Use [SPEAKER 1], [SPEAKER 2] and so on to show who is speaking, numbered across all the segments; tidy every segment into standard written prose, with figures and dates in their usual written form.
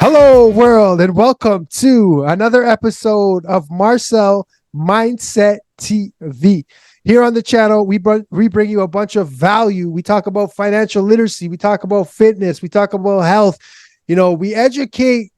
[SPEAKER 1] Hello, world, and welcome to another episode of Marcel Mindset TV. Here on the channel, we bring you a bunch of value. We talk about financial literacy. We talk about fitness. We talk about health. We educate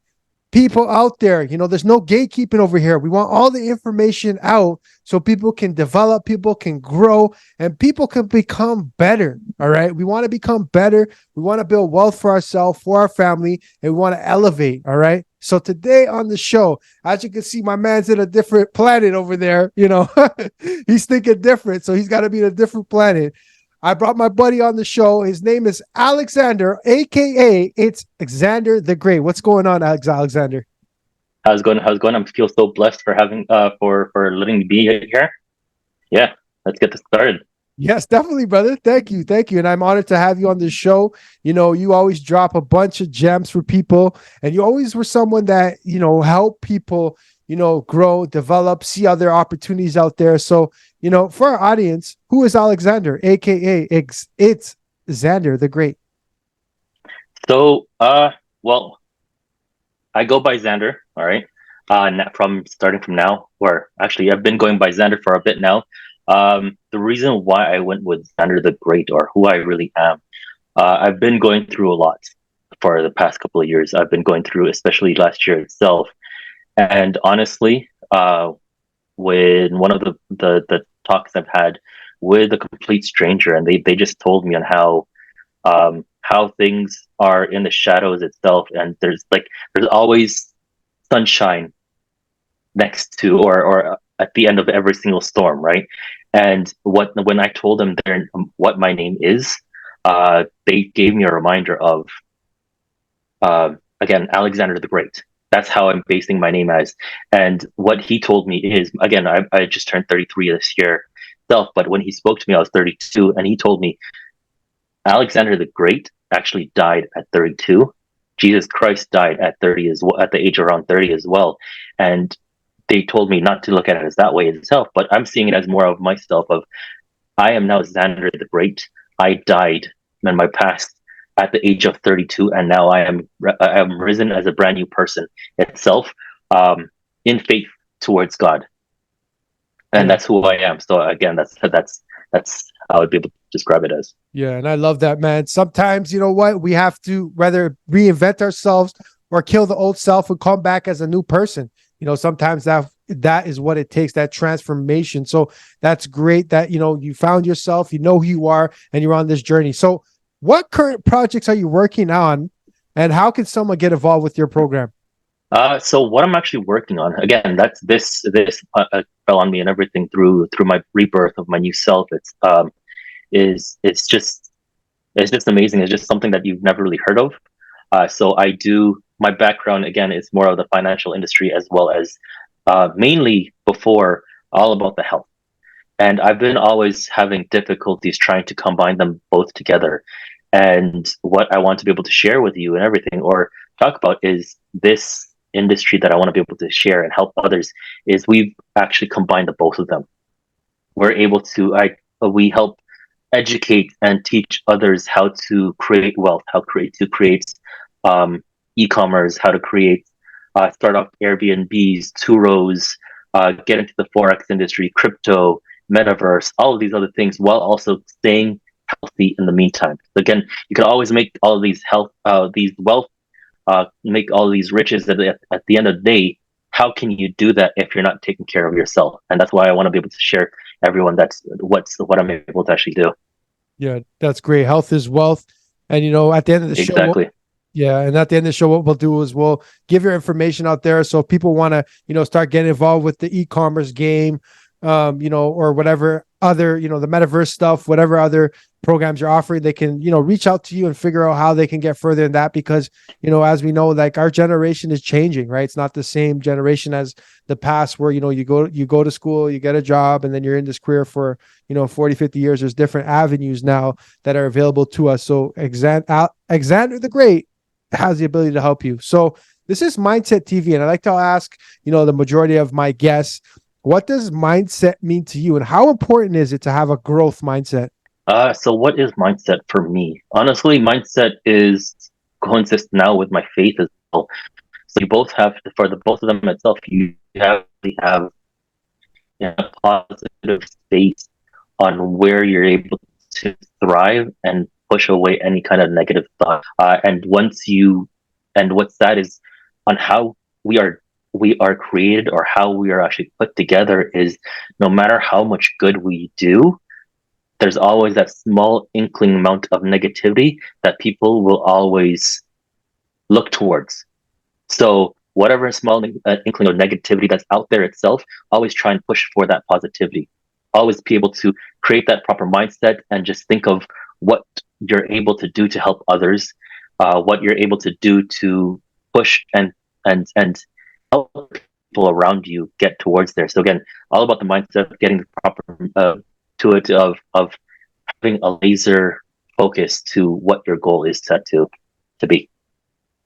[SPEAKER 1] people out there. There's no gatekeeping over here. We want all the information out so people can develop, people can grow, and people can become better. All right. We want to become better. We want to build wealth for ourselves, for our family, and we want to elevate. All right. So today on the show, as you can see, my man's in a different planet over there. He's thinking different. So he's got to be in a different planet. I brought my buddy on the show. His name is Alexander, aka it's Xander the Great. What's going on, Alexander?
[SPEAKER 2] How's it going? How's it going? I feel so blessed for having for letting me be here. Yeah, let's get this started.
[SPEAKER 1] Yes, definitely, brother. Thank you. And I'm honored to have you on the show. You always drop a bunch of gems for people, and you always were someone that help people grow, develop, see other opportunities out there. So for our audience, who is Alexander, aka it's Xander the Great?
[SPEAKER 2] So, well, I go by Xander. All right. From starting from now, or actually, I've been going by Xander for a bit now. The reason why I went with Xander the Great, or who I really am, I've been going through a lot for the past couple of years. I've been going through, especially last year itself, and honestly, when one of the talks I've had with a complete stranger, and they just told me on how things are in the shadows itself, and there's always sunshine next to or at the end of every single storm, right? And when I told them what my name is, they gave me a reminder of again, Alexander the Great. That's how I'm basing my name as. And what he told me is, again, I just turned 33 this year self, but when he spoke to me, I was 32, and he told me Alexander the Great actually died at 32. Jesus Christ died at 30 as well, at the age around 30 as well. And they told me not to look at it as that way itself, but I'm seeing it as more of myself of I am now Xander the Great. I died in my past at the age of 32, and now I am risen as a brand new person itself, in faith towards God, and that's who I am. So again, that's how I would be able to describe it as.
[SPEAKER 1] Yeah, and I love that, man. Sometimes, we have to rather reinvent ourselves or kill the old self and come back as a new person. Sometimes that is what it takes, that transformation. So that's great that, you found yourself, who you are, and you're on this journey. So what current projects are you working on, and how can someone get involved with your program?
[SPEAKER 2] So what I'm actually working on, again, that's this fell on me and everything through my rebirth of my new self. It's just amazing. It's just something that you've never really heard of. So my background again is more of the financial industry, as well as mainly before all about the health. And I've been always having difficulties trying to combine them both together. And what I want to be able to share with you and everything, or talk about, is this industry that I want to be able to share and help others, is we've actually combined the both of them. We're able to, we help educate and teach others how to create wealth, to create e-commerce, how to create, start off Airbnbs, Turos, get into the Forex industry, crypto, metaverse, all of these other things, while also staying healthy in the meantime. Again, you can always make all of these these wealth, make all of these riches at the end of the day. How can you do that if you're not taking care of yourself? And that's why I want to be able to share everyone what I'm able to actually do.
[SPEAKER 1] Yeah, that's great. Health is wealth. And at the end of the show,
[SPEAKER 2] exactly.
[SPEAKER 1] Yeah, and at the end of the show, what we'll do is we'll give your information out there. So if people want to, start getting involved with the e-commerce game, or whatever other, the metaverse stuff, whatever other programs you're offering, they can, reach out to you and figure out how they can get further in that. Because, as we know, like, our generation is changing, right? It's not the same generation as the past where, you go to school, you get a job, and then you're in this career for, 40, 50 years. There's different avenues now that are available to us. So Xander the Great has the ability to help you. So this is Mindset TV, and I like to ask, the majority of my guests, what does mindset mean to you, and how important is it to have a growth mindset?
[SPEAKER 2] So what is mindset for me? Honestly, mindset is coexist now with my faith as well. So you both have, for the both of them itself, you have a positive space on where you're able to thrive and push away any kind of negative thought. And what's sad is on how we are created, or how we are actually put together, is no matter how much good we do, there's always that small inkling amount of negativity that people will always look towards. So whatever small inkling of negativity that's out there itself, always try and push for that positivity. Always be able to create that proper mindset and just think of what you're able to do to help others, what you're able to do to push and help people around you get towards there. So again, all about the mindset, getting the proper to it of having a laser focus to what your goal is set to be.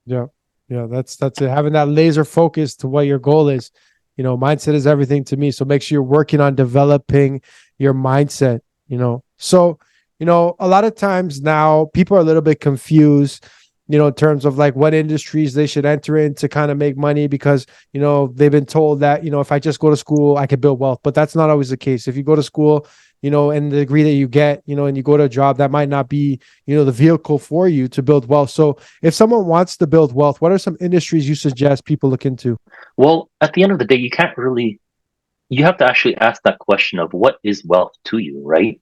[SPEAKER 1] Yeah. Yeah. That's it. Having that laser focus to what your goal is. You know, mindset is everything to me. So make sure you're working on developing your mindset, you know. So, you know, a lot of times now people are a little bit confused, you know, in terms of like what industries they should enter in to kind of make money, because, you know, they've been told that, you know, if I just go to school, I can build wealth. But that's not always the case. If you go to school, you know, and the degree that you get, you know, and you go to a job, that might not be, you know, the vehicle for you to build wealth. So if someone wants to build wealth, what are some industries you suggest people look into?
[SPEAKER 2] Well, at the end of the day, you have to actually ask that question of what is wealth to you, right?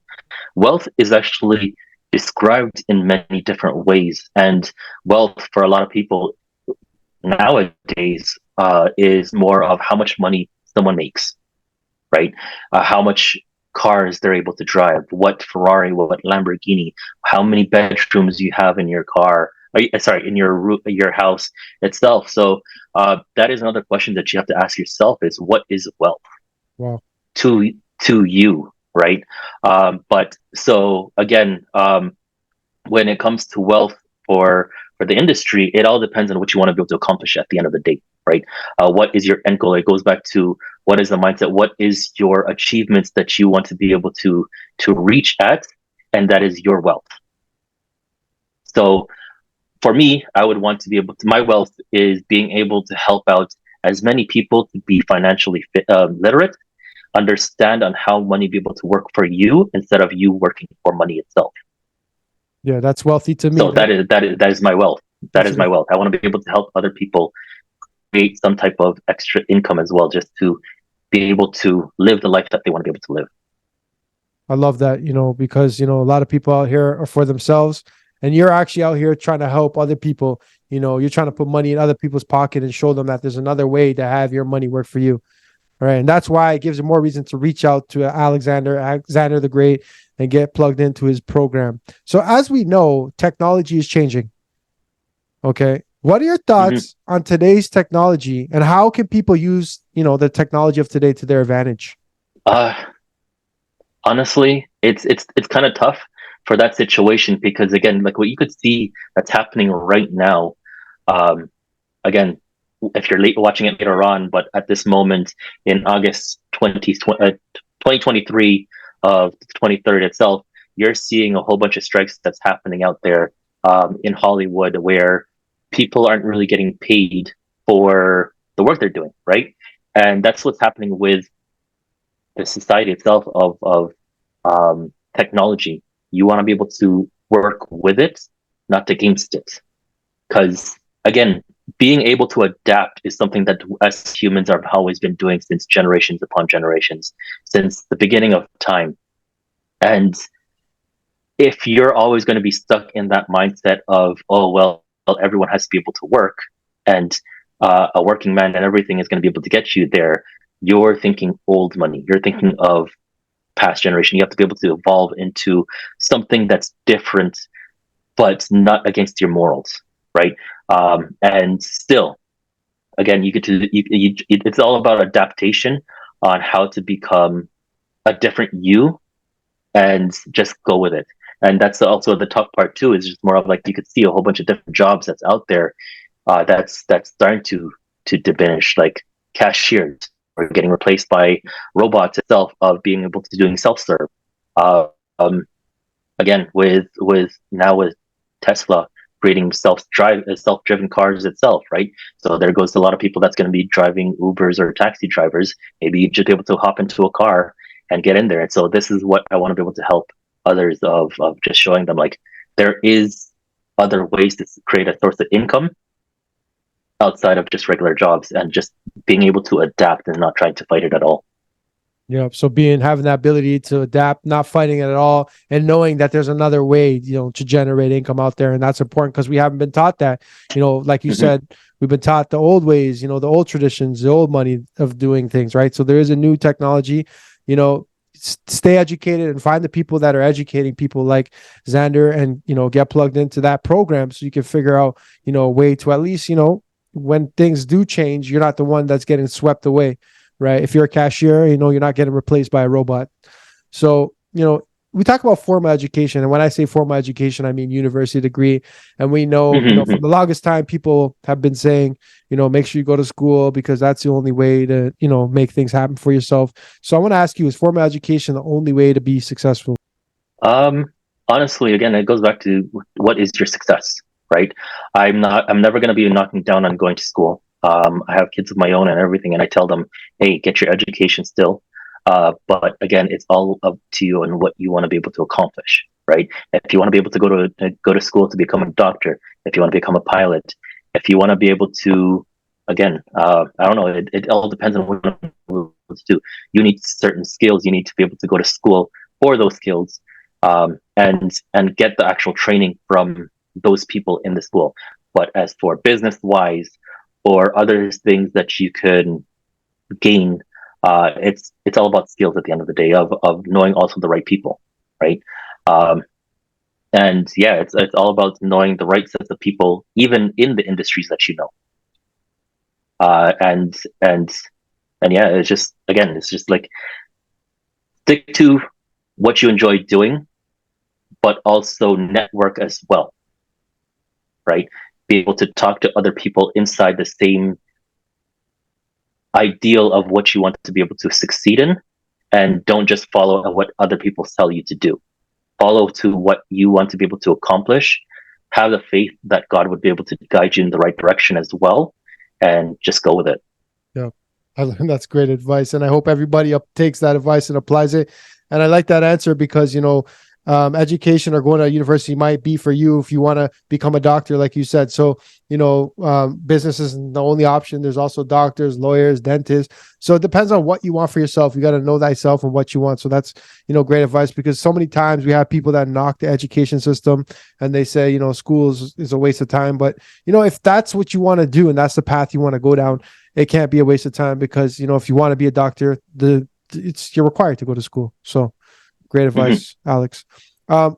[SPEAKER 2] Wealth is actually described in many different ways, and wealth for a lot of people nowadays is more of how much money someone makes, right? How much cars they're able to drive, what Ferrari, what Lamborghini, how many bedrooms you have in your car, sorry, in your house itself. So that is another question that you have to ask yourself: is what is wealth
[SPEAKER 1] Wow.
[SPEAKER 2] to you, right? But so again, when it comes to wealth for the industry, it all depends on what you want to be able to accomplish at the end of the day, right? What is your end goal? It goes back to what is the mindset? What is your achievements that you want to be able to reach at, and that is your wealth. So for me, I would want to be able to. My wealth is being able to help out as many people to be financially literate, understand on how money be able to work for you instead of you working for money itself.
[SPEAKER 1] Yeah, that's wealthy to me.
[SPEAKER 2] So that is my wealth. That is my wealth. I want to be able to help other people create some type of extra income as well, just to be able to live the life that they want to be able to live.
[SPEAKER 1] I love that, you know, because, you know, a lot of people out here are for themselves, and you're actually out here trying to help other people. You know, you're trying to put money in other people's pocket and show them that there's another way to have your money work for you. All right. And that's why it gives you more reason to reach out to Alexander the Great, and get plugged into his program. So as we know, technology is changing. Okay. What are your thoughts on today's technology, and how can people use, you know, the technology of today to their advantage?
[SPEAKER 2] Uh, Honestly, it's kind of tough for that situation, because again, like what you could see that's happening right now. Um, Again, if you're late watching it later on, but at this moment in August 2023 of the 23rd itself, you're seeing a whole bunch of strikes that's happening out there in Hollywood, where people aren't really getting paid for the work they're doing, right? And that's what's happening with the society itself of technology. You want to be able to work with it, not against it. Because again, being able to adapt is something that us humans have always been doing since generations upon generations, since the beginning of time. And if you're always going to be stuck in that mindset of, oh, well, everyone has to be able to work, and a working man and everything is going to be able to get you there, you're thinking old money. You're thinking of past generation. You have to be able to evolve into something that's different, but not against your morals, right? And still, again, you get to it's all about adaptation on how to become a different you, and just go with it. And that's also the tough part too. Is just more of like, you could see a whole bunch of different jobs that's out there that's starting to diminish, like cashiers are getting replaced by robots itself, of being able to doing self-serve. Uh, um, Again, with Tesla, creating self-driven cars itself, right? So there goes a lot of people that's going to be driving Ubers or taxi drivers. Maybe you just be able to hop into a car and get in there. And so this is what I want to be able to help others of just showing them, like, there is other ways to create a source of income outside of just regular jobs, and just being able to adapt and not trying to fight it at all.
[SPEAKER 1] Yeah. So having that ability to adapt, not fighting it at all, and knowing that there's another way, to generate income out there. And that's important because we haven't been taught that, like you said, we've been taught the old ways, the old traditions, the old money of doing things, right? So there is a new technology, stay educated and find the people that are educating people like Xander, and, get plugged into that program so you can figure out, a way to at least, when things do change, you're not the one that's getting swept away. Right. If you're a cashier, you're not getting replaced by a robot. So, we talk about formal education. And when I say formal education, I mean university degree. And we know, from the longest time, people have been saying, make sure you go to school because that's the only way to, make things happen for yourself. So I want to ask you, is formal education the only way to be successful?
[SPEAKER 2] Honestly, again, it goes back to what is your success, right? I'm never going to be knocking down on going to school. I have kids of my own and everything, and I tell them, hey, get your education still. But again, it's all up to you and what you want to be able to accomplish, right? If you want to be able to go to school to become a doctor, if you want to become a pilot, if you want to be able to, again, I don't know, it all depends on what you want to do. You need certain skills. You need to be able to go to school for those skills, and get the actual training from those people in the school. But as for business wise, or other things that you could gain, it's all about skills at the end of the day, of knowing also the right people, right? And yeah, it's all about knowing the right sets of people, even in the industries that you know. And yeah, it's just like, stick to what you enjoy doing, but also network as well, right? Be able to talk to other people inside the same ideal of what you want to be able to succeed in, and don't just follow what other people tell you to do. Follow to what you want to be able to accomplish. Have the faith that God would be able to guide you in the right direction as well, and just go with it.
[SPEAKER 1] Yeah, I learned that's great advice, and I hope everybody takes that advice and applies it. And I like that answer because education or going to university might be for you if you want to become a doctor, like you said. So, business isn't the only option. There's also doctors, lawyers, dentists. So it depends on what you want for yourself. You got to know thyself and what you want. So that's, great advice, because so many times we have people that knock the education system and they say, schools is a waste of time. But, if that's what you want to do and that's the path you want to go down, it can't be a waste of time, because, if you want to be a doctor, you're required to go to school. So great advice, Alex.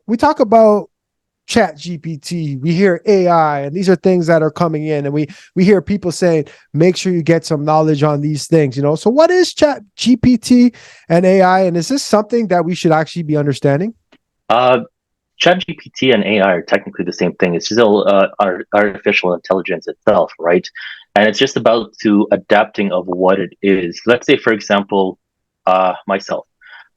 [SPEAKER 1] We talk about Chat GPT. We hear AI, and these are things that are coming in, and we hear people saying, make sure you get some knowledge on these things. So what is Chat GPT and AI, and is this something that we should actually be understanding?
[SPEAKER 2] Chat GPT and AI are technically the same thing. It's still artificial intelligence itself, right? And it's just about to adapting of what it is. Let's say, for example, myself.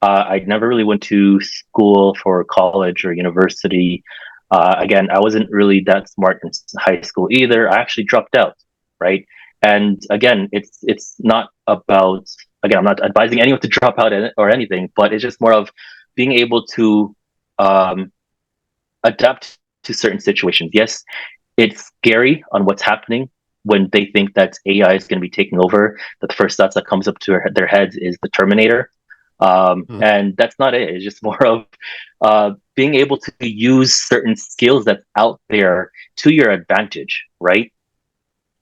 [SPEAKER 2] I never really went to school for college or university. Again, I wasn't really that smart in high school either. I actually dropped out, right? And again, it's not about, again, I'm not advising anyone to drop out or anything, but it's just more of being able to adapt to certain situations. Yes, it's scary on what's happening when they think that AI is going to be taking over. That the first thoughts that comes up to their heads is the Terminator. And that's not it. It's just more of being able to use certain skills that's out there to your advantage, right?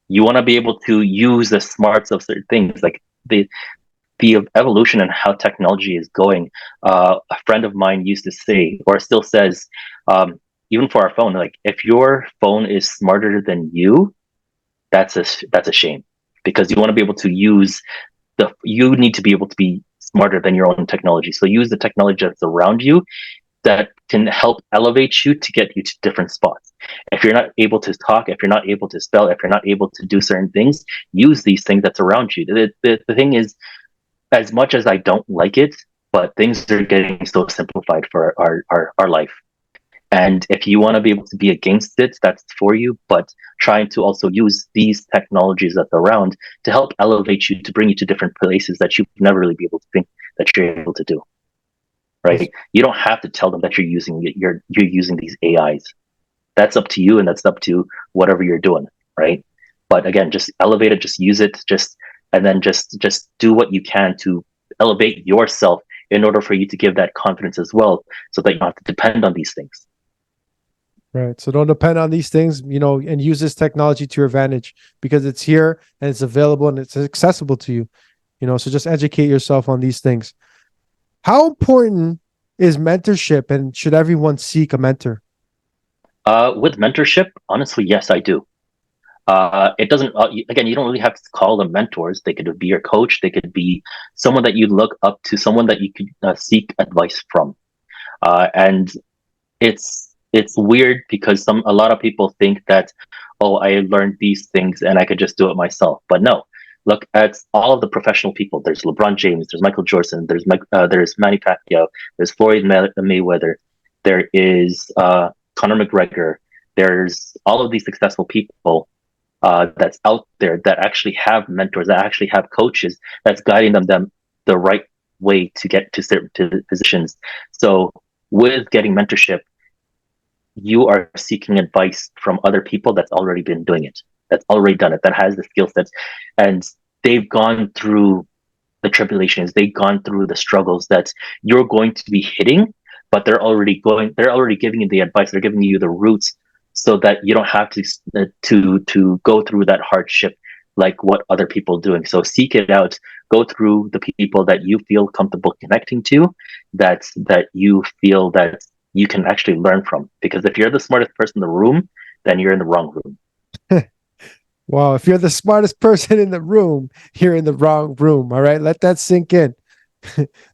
[SPEAKER 2] You want to be able to use the smarts of certain things, like the evolution and how technology is going. A friend of mine used to say, or still says, even for our phone, like, if your phone is smarter than you, that's a shame, because you want to be able to use you need to be able to be smarter than your own technology. So use the technology that's around you that can help elevate you to get you to different spots. If you're not able to talk, if you're not able to spell, if you're not able to do certain things, use these things that's around you. The thing is, as much as I don't like it, but things are getting so simplified for our life. And if you want to be able to be against it, that's for you. But trying to also use these technologies that are around to help elevate you, to bring you to different places that you've never really be able to think that you're able to do. Right? You don't have to tell them that you're using it. You're using these AIs. That's up to you, and that's up to whatever you're doing. Right? But again, just elevate it, just use it, and then just do what you can to elevate yourself in order for you to give that confidence as well, so that you don't have to depend on these things.
[SPEAKER 1] Right. So don't depend on these things, and use this technology to your advantage because it's here and it's available and it's accessible to you. So just educate yourself on these things. How important is mentorship, and should everyone seek a mentor?
[SPEAKER 2] With mentorship, honestly, yes, I do. It doesn't, again, you don't really have to call them mentors. They could be your coach. They could be someone that you look up to, someone that you could seek advice from. And it's weird because a lot of people think that, oh, I learned these things and I could just do it myself. But no, look at all of the professional people. There's LeBron James, there's Michael Jordan, there's Manny Pacquiao, there's Floyd Mayweather, there is Conor McGregor. There's all of these successful people that's out there that actually have mentors, that actually have coaches that's guiding them the right way to get to certain positions. So with getting mentorship, you are seeking advice from other people that's already been doing it, that's already done it, that has the skill sets, and they've gone through the tribulations, they've gone through the struggles that you're going to be hitting, but they're already giving you the advice, they're giving you the roots so that you don't have to go through that hardship like what other people are doing. So seek it out, go through the people that you feel comfortable connecting to, that you feel that you can actually learn from. Because if you're the smartest person in the room, then you're in the wrong room.
[SPEAKER 1] Wow, if you're the smartest person in the room, you're in the wrong room. All right, let that sink in.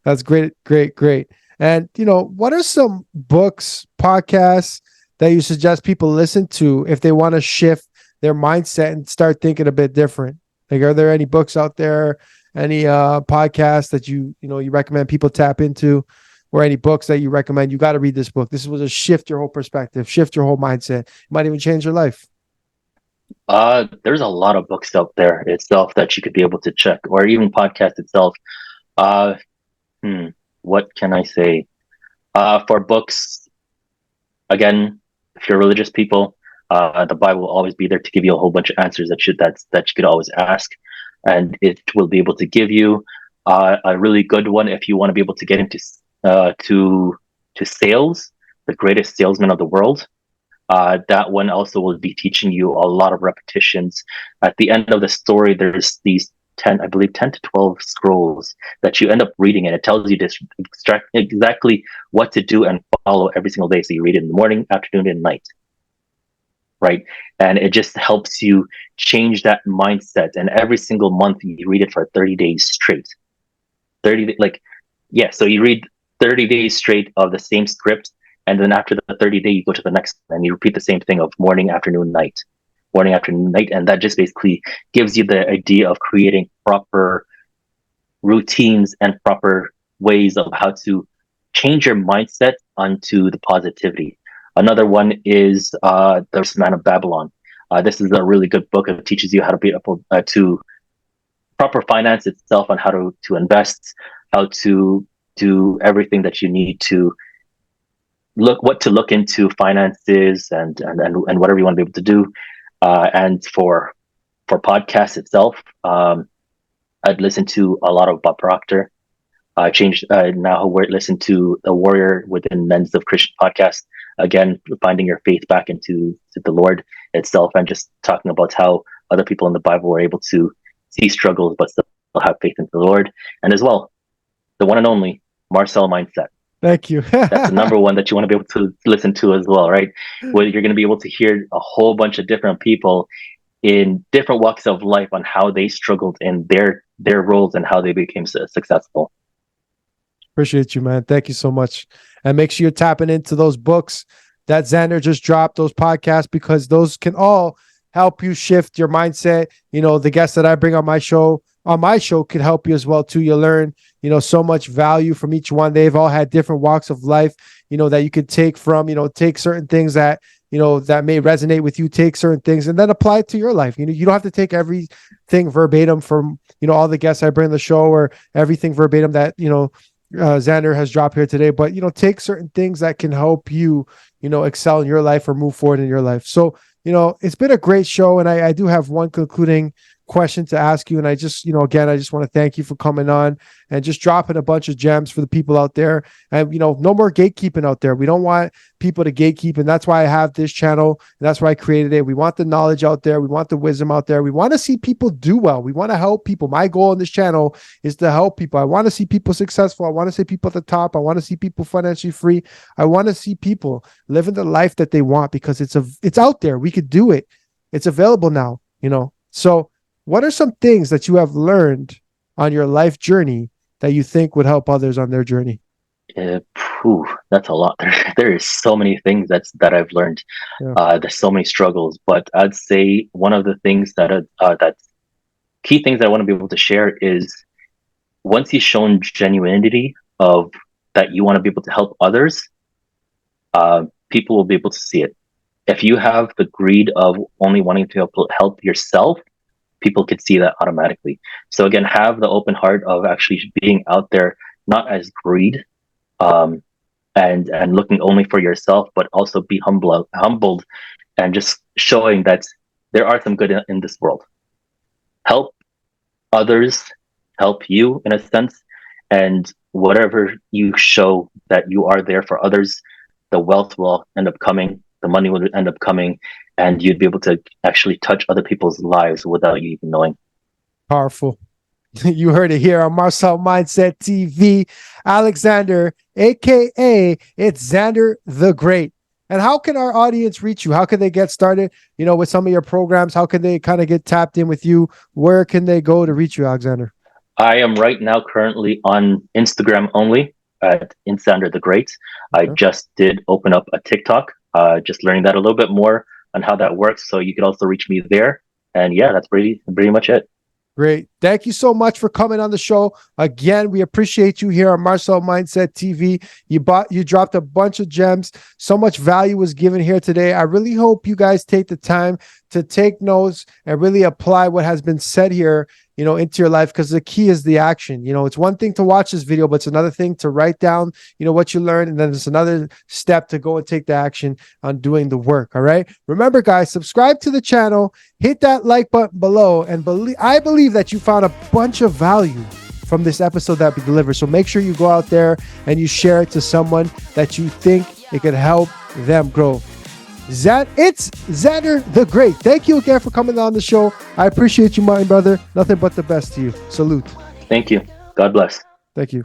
[SPEAKER 1] That's great, great, great. And what are some books, podcasts that you suggest people listen to if they want to shift their mindset and start thinking a bit different? Like, are there any books out there, any podcasts that you recommend people tap into, or any books that you recommend? You got to read this book. This will just shift your whole perspective, shift your whole mindset. It might even change your life.
[SPEAKER 2] There's a lot of books out there itself that you could be able to check, or even podcast itself. What can I say? For books, again, if you're religious people, the Bible will always be there to give you a whole bunch of answers that you could always ask, and it will be able to give you a really good one if you want to be able to get into to sales, the greatest salesman of the world. That one also will be teaching you a lot of repetitions. At the end of the story, there's these 10 to 12 scrolls that you end up reading, and it tells you exactly what to do and follow every single day. So you read it in the morning, afternoon, and night. Right? And it just helps you change that mindset. And every single month you read it for 30 days straight. So you read 30 days straight of the same script, and then after the 30 day, you go to the next and you repeat the same thing of morning, afternoon, night, and that just basically gives you the idea of creating proper routines and proper ways of how to change your mindset onto the positivity. Another one is The Man of Babylon. This is a really good book. It teaches you how to be able to proper finance itself, on how to invest, how to do everything that you need to look into finances and whatever you want to be able to do. And for podcasts itself, I'd listen to a lot of Bob Proctor. I changed now listen to the Warrior Within Men's of Christian podcast. Again, finding your faith back into the Lord itself, and just talking about how other people in the Bible were able to see struggles but still have faith in the Lord. And as well, the one and only Marcel Mindset.
[SPEAKER 1] Thank you.
[SPEAKER 2] That's the number one that you want to be able to listen to as well, right? Where you're going to be able to hear a whole bunch of different people in different walks of life on how they struggled in their roles and how they became successful.
[SPEAKER 1] Appreciate you, man. Thank you so much. And make sure you're tapping into those books that Xander just dropped, those podcasts, because those can all help you shift your mindset. The guests that I bring on my show on my show could help you as well too. You learn, so much value from each one. They've all had different walks of life, that you could take from, take certain things that, that may resonate with you, take certain things and then apply it to your life. You don't have to take everything verbatim from, all the guests I bring on the show or everything verbatim that, Xander has dropped here today, but, take certain things that can help you, excel in your life or move forward in your life. So, it's been a great show. And I do have one concluding question to ask you. And I just, again, I just want to thank you for coming on and just dropping a bunch of gems for the people out there. And, no more gatekeeping out there. We don't want people to gatekeep. And that's why I have this channel. And that's why I created it. We want the knowledge out there. We want the wisdom out there. We want to see people do well. We want to help people. My goal on this channel is to help people. I want to see people successful. I want to see people at the top. I want to see people financially free. I want to see people living the life that they want because it's out there. We could do it. It's available now, So what are some things that you have learned on your life journey that you think would help others on their journey?
[SPEAKER 2] That's a lot. There is so many things that I've learned.
[SPEAKER 1] Yeah.
[SPEAKER 2] There's so many struggles, but I'd say one of the things that's key things I want to be able to share is once you've shown genuinity of that you want to be able to help others, people will be able to see it. If you have the greed of only wanting to help yourself, people could see that automatically. So again, have the open heart of actually being out there, not as greed, and looking only for yourself, but also be humbled and just showing that there are some good in this world. Help others, help you in a sense, and whatever you show that you are there for others, the wealth will end up coming, the money will end up coming, and you'd be able to actually touch other people's lives without you even knowing.
[SPEAKER 1] Powerful. You heard it here on Marcel Mindset TV. Alexander, aka it's Xander the Great. And how can our audience reach you? How can they get started, with some of your programs? How can they kind of get tapped in with you? Where can they go to reach you, Alexander?
[SPEAKER 2] I am right now currently on Instagram only at Xander the Great. I just did open up a TikTok, just learning that a little bit more on how that works. So you can also reach me there. And yeah, that's pretty much it.
[SPEAKER 1] Great. Thank you so much for coming on the show. Again, we appreciate you here on Marcel Mindset TV. You dropped a bunch of gems. So much value was given here today. I really hope you guys take the time to take notes and really apply what has been said here, into your life, because the key is the action. It's one thing to watch this video, but it's another thing to write down, what you learned. And then it's another step to go and take the action on doing the work. All right. Remember, guys, subscribe to the channel, hit that like button below. And I believe that you found a bunch of value from this episode that we delivered. So make sure you go out there and you share it to someone that you think it could help them grow. It's Xander the Great. Thank you again for coming on the show. I appreciate you, my brother. Nothing but the best to you. Salute.
[SPEAKER 2] Thank you. God bless.
[SPEAKER 1] Thank you.